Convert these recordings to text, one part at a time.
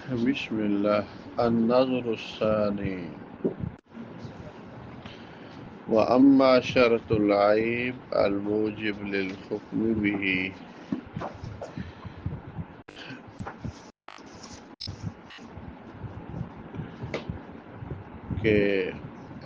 بسم الله. النظر الثاني. وأما شرط العيب الموجب للحكم به، کہ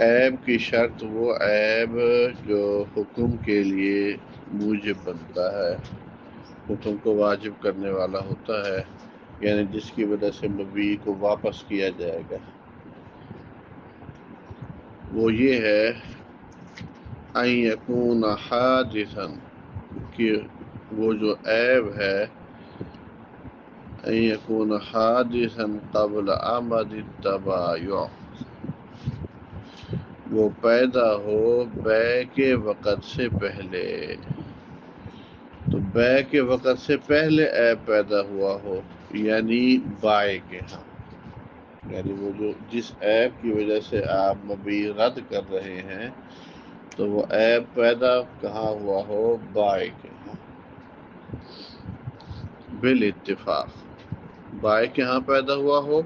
عیب کی شرط وہ عیب جو حکم کے لیے موجب بنتا ہے، حکم کو واجب کرنے والا ہوتا ہے، یعنی جس کی وجہ سے مبی کو واپس کیا جائے گا، وہ یہ ہے ان یکون حادثا، کہ وہ جو عیب ہے ان یکون حادثا قبل عمد التبایع، وہ پیدا ہو بیع کے وقت سے پہلے، تو بیع کے وقت سے پہلے عیب پیدا ہوا ہو، یعنی بائع کے ہاں، یعنی وہ جو جس عیب کی وجہ سے آپ مبیع رد کر رہے ہیں تو وہ عیب پیدا کہاں ہوا ہو؟ بائع کے ہاں، بالاتفاق بائع کے ہاں پیدا ہوا ہو،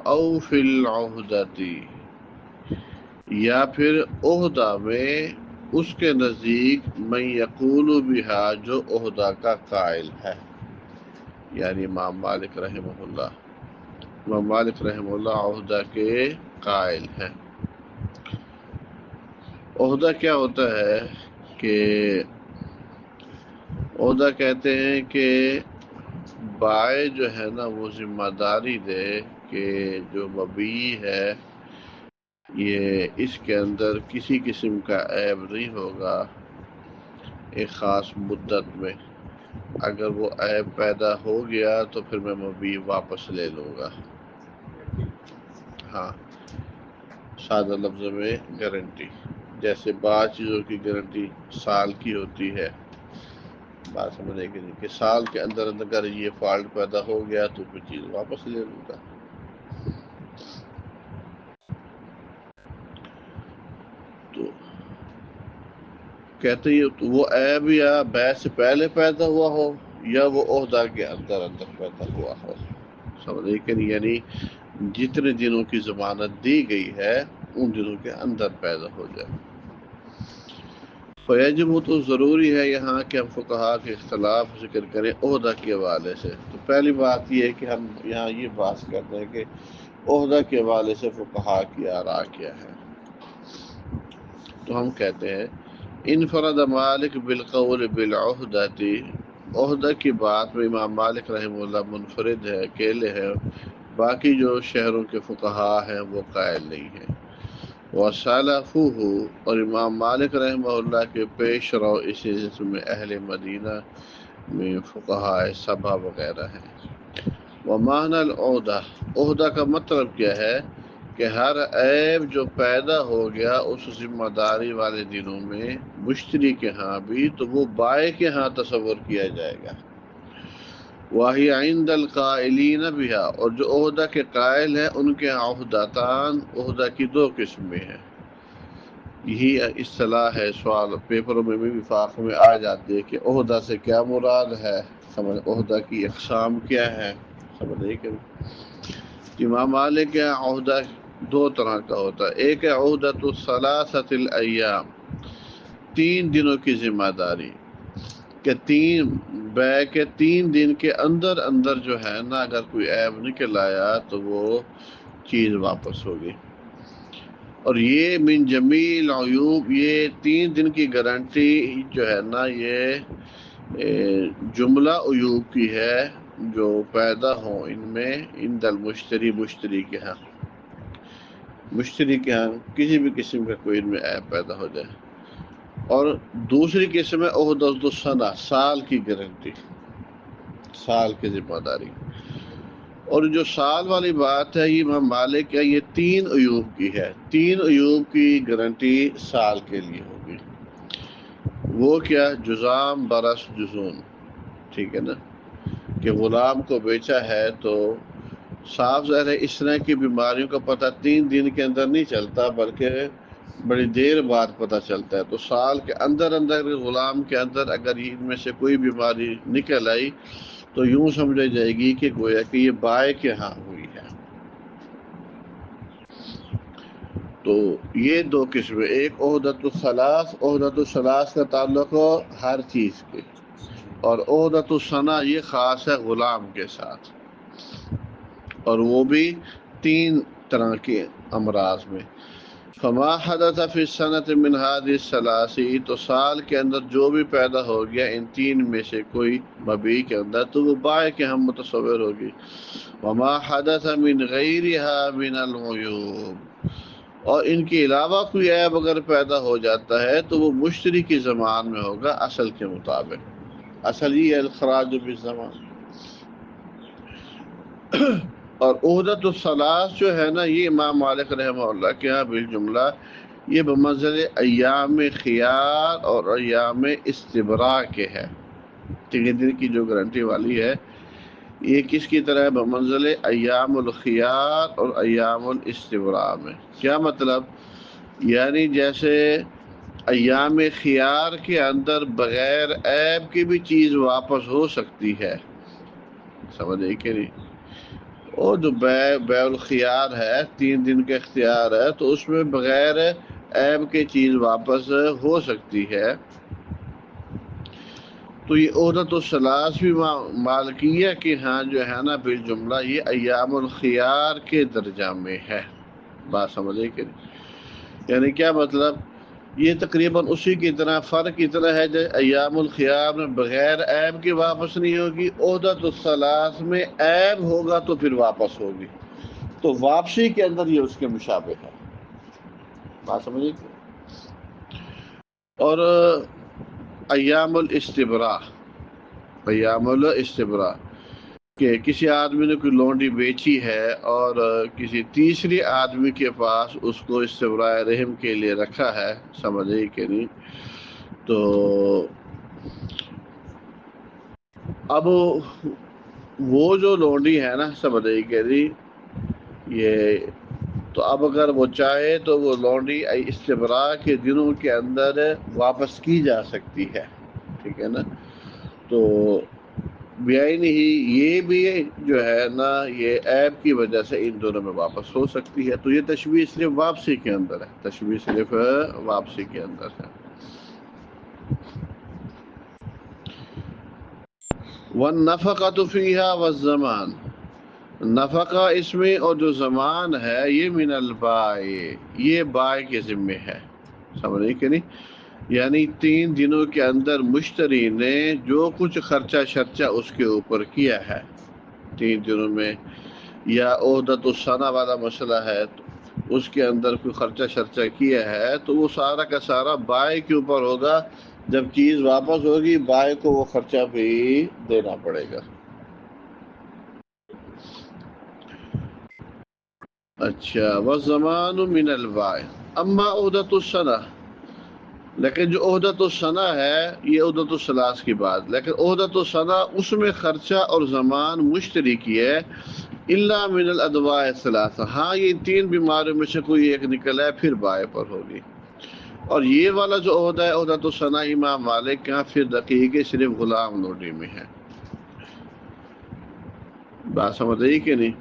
او فی العہدتی، یا پھر عہدہ میں اس کے نزدیک من یقول بہا، جو عہدہ کا قائل ہے، یعنی امام مالک رحمہ اللہ، امام مالک رحمہ اللہ عہدہ کے قائل ہیں۔ عہدہ کیا ہوتا ہے کہ عہدہ کہتے ہیں کہ بائع جو ہے نا وہ ذمہ داری دے کہ جو مبیع ہے یہ اس کے اندر کسی قسم کا عیب نہیں ہوگا ایک خاص مدت میں، اگر وہ عیب پیدا ہو گیا تو پھر میں مبیع واپس لے لوں گا۔ ہاں، سادہ لفظ میں گارنٹی، جیسے بعض چیزوں کی گارنٹی سال کی ہوتی ہے، بات سمجھنے کے لیے کہ سال کے اندر اگر یہ فالٹ پیدا ہو گیا تو پھر چیز واپس لے لوں گا۔ تو کہتے ہیں وہ عیب یا بیع سے پہلے پیدا ہوا ہو یا وہ عہدہ کے اندر پیدا ہوا ہو، سمجھے کہ نہیں؟ یعنی جتنے دنوں کی ضمانت دی گئی ہے ان دنوں کے اندر پیدا ہو جائے۔ فیجب، تو ضروری ہے یہاں کہ ہم فقہا کے اختلاف ذکر کریں عہدہ کے حوالے سے۔ تو پہلی بات یہ ہے کہ ہم یہاں یہ بات کرتے ہیں کہ عہدہ کے حوالے سے فقہا کی آراء کیا ہے۔ تو ہم کہتے ہیں انفرد مالک بالقول بالعہدۃ، عہدہ کی بات میں امام مالک رحمہ اللہ منفرد ہے، اکیلے ہے، باقی جو شہروں کے فقہا ہیں وہ قائل نہیں ہیں۔ وَسَلَفُهُ، اور امام مالک رحمہ اللہ کے پیش رو اسی جسم میں اہل مدینہ میں فقہاء سبا وغیرہ ہیں۔ وَمَعْنَى الْعُہدہ، عہدہ کا مطلب کیا ہے کہ ہر عیب جو پیدا ہو گیا اس ذمہ داری والے دنوں میں مشتری کے ہاں بھی، تو وہ بائع کے ہاں تصور کیا جائے گا۔ وَهِيَ عِنْدَ الْقَائِلِينَ بِهَا، اور جو عہدہ کے قائل ہیں ان کے ہاں عہدتان، عہدہ کی دو قسمیں ہیں۔ یہی اصطلاح ہے، سوال پیپروں میں بھی وفاق میں آ جاتی ہے کہ عہدہ سے کیا مراد ہے، سمجھ عہدہ کی اقسام کیا ہے، سمجھے کہ امام مالک کے عہدہ دو طرح کا ہوتا ہے۔ ایک ہے عہدۃ الثلاثۃ الایام، 3 دنوں کی ذمہ داری، کہ بیع کے 3 دن کے اندر اندر جو ہے نا اگر کوئی عیب نکل آیا تو وہ چیز واپس ہوگی۔ اور یہ من جمیل عیوب، یہ 3 دن کی گارنٹی جو ہے نا یہ جملہ عیوب کی ہے جو پیدا ہوں ان میں عند المشتری، مشتری کے ہاں، مشتری کے ہاں کسی بھی قسم کا کوئی ان میں عیب پیدا ہو جائے۔ اور دوسری قسم ہے عہدۃ السنہ، سال کی گارنٹی، سال کی ذمہ داری۔ اور جو سال والی بات ہے یہ امام مالک کا یہ 3 عیوب کی ہے، 3 عیوب کی گارنٹی سال کے لیے ہوگی۔ وہ کیا؟ جزام، برس، جزون، ٹھیک ہے نا، کہ غلام کو بیچا ہے تو صاف ظاہر ہے اس طرح کی بیماریوں کا پتہ 3 دن کے اندر نہیں چلتا بلکہ بڑی دیر بعد پتہ چلتا ہے۔ تو سال کے اندر اندر غلام کے اندر اگر ان میں سے کوئی بیماری نکل آئی تو یوں سمجھا جائے گی کہ گویا کہ یہ بائع کے ہاں ہوئی ہے۔ تو یہ دو قسمیں، ایک عہدۃ الثلاث، عہدۃ الثلاث کا تعلق ہو ہر چیز کے، اور عہدۃ الثنا یہ خاص ہے غلام کے ساتھ، اور وہ بھی 3 طرح کے امراض میں۔ فما حدث فی السنۃ من هذه الثلاث، تو سال کے اندر جو بھی پیدا ہو گیا ان 3 میں سے کوئی مبیع کے اندر، تو وہ بائع کے ہم متصور ہوگی۔ وما حدث من غیرها من العیوب، اور ان کے علاوہ کوئی عیب اگر پیدا ہو جاتا ہے تو وہ مشتری کی زمان میں ہوگا اصل کے مطابق، اصل ہی ہے الخراج بالزمان۔ اور عہدۃ الثلاث جو ہے نا، یہ امام مالک رحمہ اللہ کے یہاں بالجملہ یہ بمنزل ایام خیار اور ایام استبراء کے ہے۔ 3 دن کی جو گارنٹی والی ہے یہ کس کی طرح ہے؟ بمنزل ایام الخیار اور ایام الاستبراء میں۔ کیا مطلب؟ یعنی جیسے ایام خیار کے اندر بغیر عیب کی بھی چیز واپس ہو سکتی ہے، سمجھے کہ نہیں؟ اور جو بیع الخیار ہے، 3 دن کا اختیار ہے، تو اس میں بغیر عیب کے چیز واپس ہو سکتی ہے۔ تو یہ عہدۃ الثلاث بھی مالکیہ کے ہاں جو ہے نا بالجملہ یہ ایام الخیار کے درجہ میں ہے۔ بات سمجھے کہ نہیں؟ یعنی کیا مطلب؟ یہ تقریباً اسی کی طرح فرق کی طرح ہے جیسے ایام الخیار میں بغیر عیب کے واپس نہیں ہوگی، عہدۃ الثلاث میں عیب ہوگا تو پھر واپس ہوگی، تو واپسی کے اندر یہ اس کے مشابہ ہے۔ بات سمجھے؟ اور ایام الاستبراء، ایام الاستبراء کہ کسی آدمی نے کوئی لونڈی بیچی ہے اور کسی تیسری آدمی کے پاس اس کو استبراء رحم کے لیے رکھا ہے، سمجھے کہ نہیں؟ تو اب وہ جو لونڈی ہے نا، سمجھے کہ نہیں، یہ تو اب اگر وہ چاہے تو وہ لونڈی استبراء کے دنوں کے اندر واپس کی جا سکتی ہے، ٹھیک ہے نا؟ تو بیائی ہی یہ بھی جو ہے نا یہ عیب کی وجہ سے ان دونوں میں واپس ہو سکتی ہے۔ تو یہ تشبیہ صرف واپسی کے اندر ہے، تشبیہ صرف واپسی کے اندر ہے۔ وَالنَّفَقَةُ فِيهَا وَالزَّمَانُ، نفقہ اس میں اور جو زمان ہے یہ من البائع، یہ بائع کے ذمے ہے، سمجھے کہ نہیں؟ یعنی 3 دنوں کے اندر مشتری نے جو کچھ خرچہ شرچہ اس کے اوپر کیا ہے 3 دنوں میں، یا عہدۃ الثنا والا مسئلہ ہے تو اس کے اندر کوئی خرچہ شرچہ کیا ہے تو وہ سارا کا سارا بائع کے اوپر ہوگا۔ جب چیز واپس ہوگی بائع کو وہ خرچہ بھی دینا پڑے گا۔ اچھا، والزمان من البائع، اما عہدۃ الثنا، لیکن جو عہدۃ الثنا ہے یہ عہدۃ الثلاث کی بات، لیکن عہدۃ الثنا اس میں خرچہ اور زمان مشتری کی ہے، الا من الادواء الثلاثہ، ہاں یہ 3 بیماریوں میں سے کوئی ایک نکل ہے پھر بائع پر ہوگی۔ اور یہ والا جو عہدہ ہے عہدۃ الثنا امام مالک کا پھر دقیق صرف غلام لونڈی میں ہے۔ بات سمجھ آئی کہ نہیں؟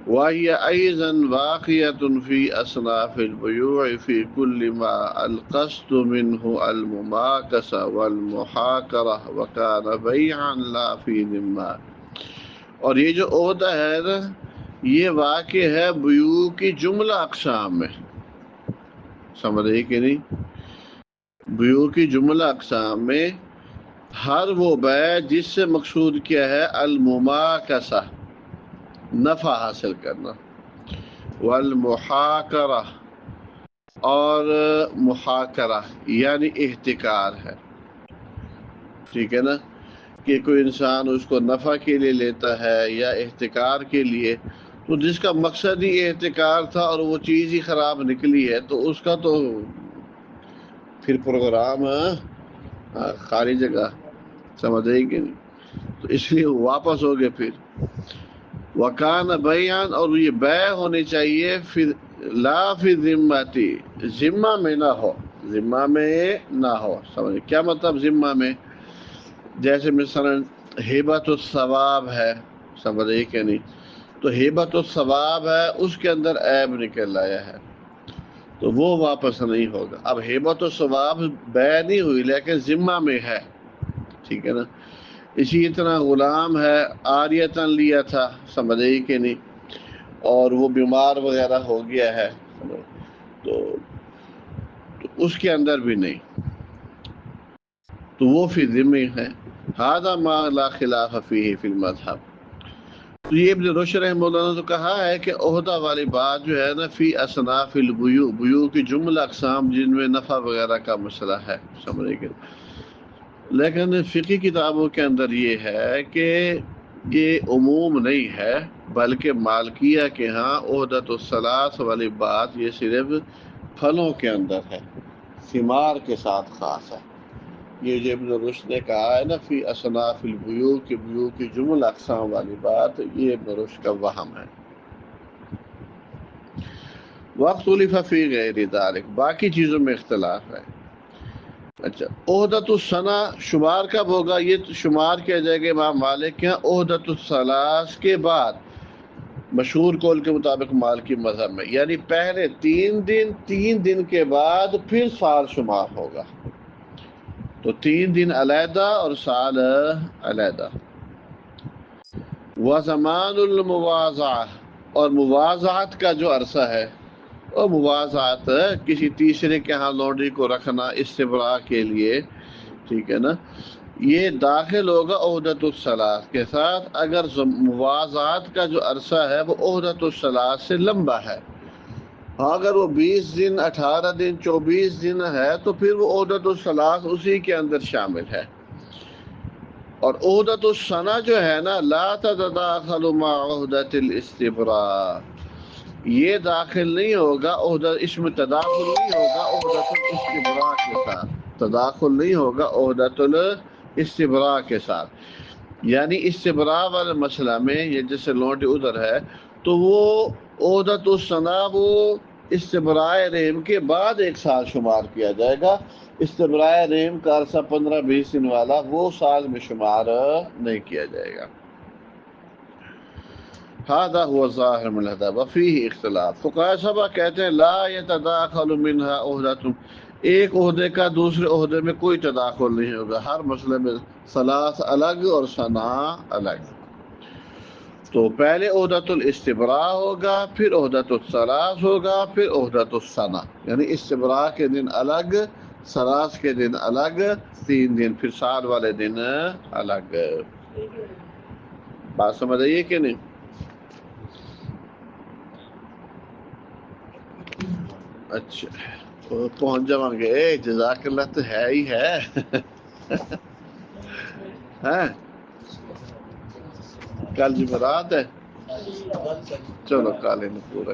وَهِيَ أَيْضًا وَاقِعَةٌ فِي أَصْنَافِ الْبُيُوعِ فِي كُلِّ مَا الْقَصْدُ مِنْهُ الْمُمَاكَسَةُ وَالْمُحَاكَرَةُ وَكَانَ بَيْعًا لَا فِي ذِمَّةٍ، اور یہ جو عہدہ ہے نا یہ واقع ہے بیوع کی جملہ اقسام میں، سمجھ رہی کہ نہیں؟ بیوع کی جملہ اقسام میں ہر وہ بیع جس سے مقصود کیا ہے المماکسہ، نفع حاصل کرنا، والمحاکرہ، اور محاکرہ یعنی احتکار ہے، ٹھیک ہے نا؟ کہ کوئی انسان اس کو نفع کے لیے لیتا ہے یا احتکار کے لیے، تو جس کا مقصد ہی احتکار تھا اور وہ چیز ہی خراب نکلی ہے تو اس کا تو پھر پروگرام خالی جگہ، سمجھ آئی کہ نہیں؟ تو اس لیے واپس ہو گئے پھر۔ وکان بیان، اور یہ بیع ہونی چاہیے لا فی ذمتی، ذمہ میں نہ ہو، ذمہ میں نہ ہو، سمجھ کیا مطلب ذمہ میں؟ جیسے مثلا ہیبت الثواب ہے، سمجھے کہ نہیں؟ تو ہیبت الثواب ہے، اس کے اندر عیب نکل آیا ہے تو وہ واپس نہیں ہوگا۔ اب ہیبت الثواب بے نہیں ہوئی لیکن ذمہ میں ہے، ٹھیک ہے نا؟ اسی طرح غلام ہے، عاریتاً لیا تھا، سمجھے کہ نہیں، اور وہ بیمار وغیرہ ہو گیا ہے تو اس کے اندر بھی نہیں، تو وہ فی ذمہ ہے۔ ھذا ما لا خلاف فیہ فی المذہب۔ تو یہ ابن رشد رحمہ اللہ نے تو کہا ہے کہ عہدہ والی بات جو ہے نا، فی اصناف البیوع، بیوع کی جملہ اقسام جن میں نفع وغیرہ کا مسئلہ ہے، سمجھے کہ، لیکن فقہی کتابوں کے اندر یہ ہے کہ یہ عموم نہیں ہے، بلکہ مالکیہ کے ہاں عہدۃ الثلاث والی بات یہ صرف پھلوں کے اندر ہے، ثمار کے ساتھ خاص ہے۔ یہ جو ابن رشد نے کہا ہے نا فی اصناف البیوع کی بیوع کی جمل اقسام والی بات، یہ ابن رشد کا وہم ہے۔ واختلف فی غیر ذلک، باقی چیزوں میں اختلاف ہے۔ اچھا، عہدۃ السنہ شمار کب ہوگا؟ یہ شمار کیا جائے گا امام مالک کے یہاں عہدۃ الثلاث کے بعد، مشہور قول کے مطابق مالکی مذہب میں، یعنی پہلے 3 دن کے بعد پھر سال شمار ہوگا، تو 3 دن علیحدہ اور سال علیحدہ۔ وزمان المواضعہ، اور مواضعت کا جو عرصہ ہے، اور مواضعت کسی تیسرے کے ہاں لونڈی کو رکھنا استبراء کے لیے، ٹھیک ہے نا، یہ داخل ہوگا عہدۃ الثلاث کے ساتھ اگر مواضعت کا جو عرصہ ہے وہ عہدۃ الثلاث سے لمبا ہے۔ اگر وہ 20 دن 18 دن 24 دن ہے تو پھر وہ عہدۃ الثلاث اسی کے اندر شامل ہے۔ اور عہدۃ السنہ جو ہے نا، لا تتداخل مع عہدۃ الاستبراء، یہ داخل نہیں ہوگا اس میں تداخل نہیں ہوگا عہدۃ الاستبراء کے ساتھ، تداخل نہیں ہوگا عہدۃ الاستبراء کے ساتھ، یعنی استبراء والے مسئلہ میں یہ جیسے لونڈی ادھر ہے تو وہ عہدۃ السنہ وہ استبراء رحم کے بعد 1 سال شمار کیا جائے گا، استبراء رحم کا عرصہ 15-20 دن والا وہ سال میں شمار نہیں کیا جائے گا۔ هذا هو ظاہر من الہدف وفیہ اختلاف۔ فقہاء سبع کہتے ہیں لا يتداخل منها عہدۃ، ایک عہدے کا دوسرے عہدے میں کوئی تداخل نہیں ہوگا، ہر مسئلے میں ثلاث الگ اور ثنا الگ۔ تو پہلے عہدۃ الاستبراء ہوگا، پھر عہدۃ الثلاث ہوگا، پھر عہدۃ الثنا، یعنی استبراء کے دن الگ، ثلاث کے دن الگ، 3 دن، پھر سال والے دن الگ۔ بات سمجھ آئیے کہ نہیں؟ اچھا، پہنچ جاؤں گے، جزاک اللہ تو ہے ہی ہے ہیں؟ کل جمعرات ہے، چلو کالے نے پورا